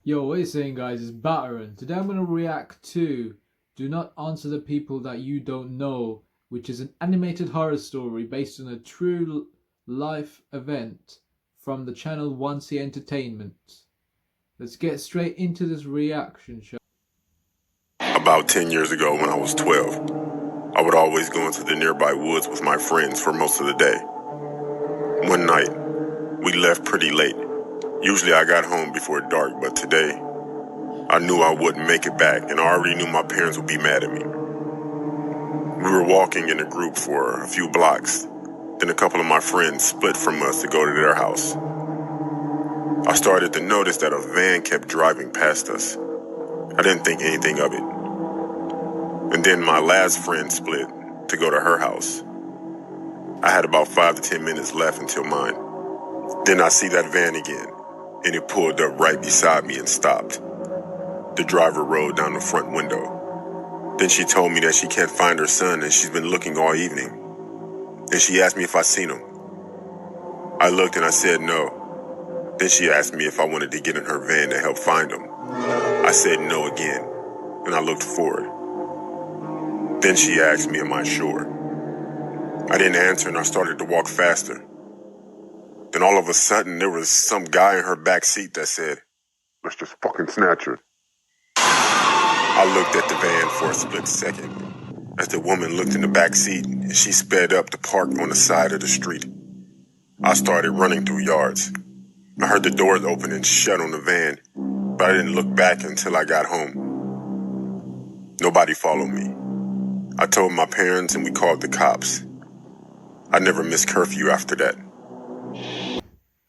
Yo, what you saying, guys? It's Batteren. Today I'm going to react to Do Not Answer the People That You Don't Know, which is an animated horror story based on a true life event from the channel 1C Entertainment. Let's get straight into this reaction show. About 10 years ago, when I was 12, I would always go into the nearby woods with my friends for most of the day. One night, we left pretty late. Usually I got home before dark, but today, I knew I wouldn't make it back, and I already knew my parents would be mad at me. We were walking in a group for a few blocks, then a couple of my friends split from us to go to their house. I started to notice that a van kept driving past us. I didn't think anything of it. And then my last friend split to go to her house. I had about 5 to 10 minutes left until mine. Then I see that van again, and it pulled up right beside me and stopped. The driver rolled down the front window. Then she told me that she can't find her son and she's been looking all evening. And she asked me if I seen him. I looked and I said no. Then she asked me if I wanted to get in her van to help find him. I said no again, and I looked forward. Then she asked me, am I sure? I didn't answer and I started to walk faster. Then all of a sudden, there was some guy in her back seat that said, let's just fucking snatch her. I looked at the van for a split second as the woman looked in the back seat and she sped up to park on the side of the street. I started running through yards. I heard the doors open and shut on the van, but I didn't look back until I got home. Nobody followed me. I told my parents and we called the cops. I never missed curfew after that.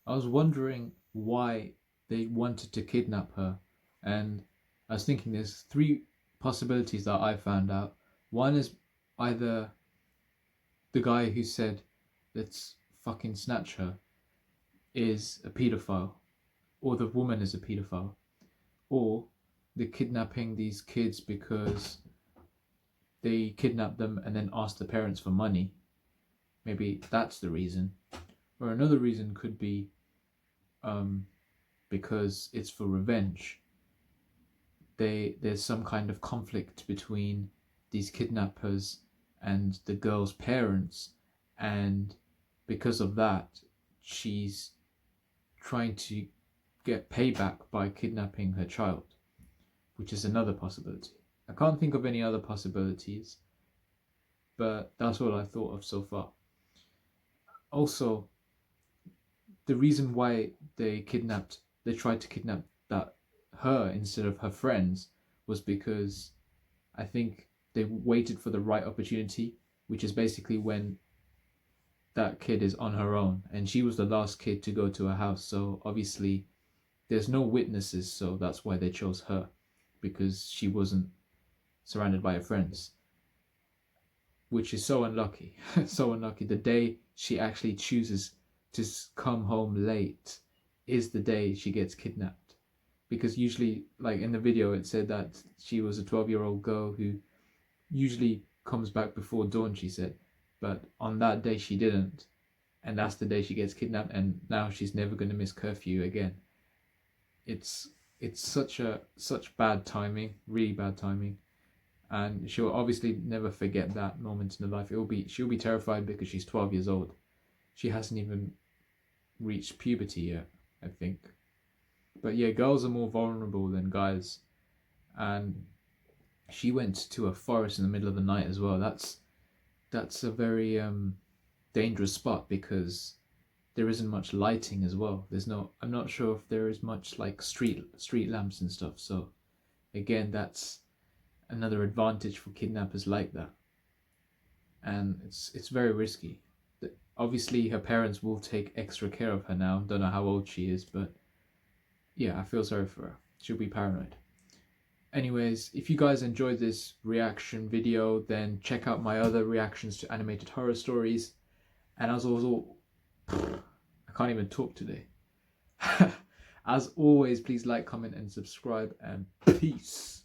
I was wondering why they wanted to kidnap her, and I was thinking there's three possibilities that I found out. One is either the guy who said, let's fucking snatch her, is a pedophile, or the woman is a pedophile, or they're kidnapping these kids because they kidnapped them and then asked the parents for money. Maybe that's the reason. Or another reason could be because it's for revenge. There's some kind of conflict between these kidnappers and the girl's parents, and because of that, she's trying to get payback by kidnapping her child, which is another possibility. I can't think of any other possibilities, but that's what I thought of so far. Also, the reason why they tried to kidnap her instead of her friends was because I think they waited for the right opportunity, which is basically when that kid is on her own, and she was the last kid to go to her house, so obviously there's no witnesses, so that's why they chose her, because she wasn't surrounded by her friends, which is so unlucky. So unlucky. The day she actually chooses to come home late is the day she gets kidnapped, because usually, like in the video, it said that she was a 12-year-old girl who usually comes back before dawn, she said, but on that day she didn't, and that's the day she gets kidnapped, and now she's never going to miss curfew again. It's such bad timing, really bad timing, and she'll obviously never forget that moment in her life. She'll be terrified because she's 12 years old. She hasn't even reached puberty yet, I think. But yeah, girls are more vulnerable than guys, and she went to a forest in the middle of the night as well. That's a very dangerous spot because there isn't much lighting as well. I'm not sure if there is much like street lamps and stuff. So again, that's another advantage for kidnappers like that. And it's very risky. Obviously her parents will take extra care of her now. Don't know how old she is, but yeah, I feel sorry for her. She'll be paranoid. Anyways, if you guys enjoyed this reaction video, then check out my other reactions to animated horror stories. And as also, I can't even talk today. As always, please like, comment, and subscribe, and peace.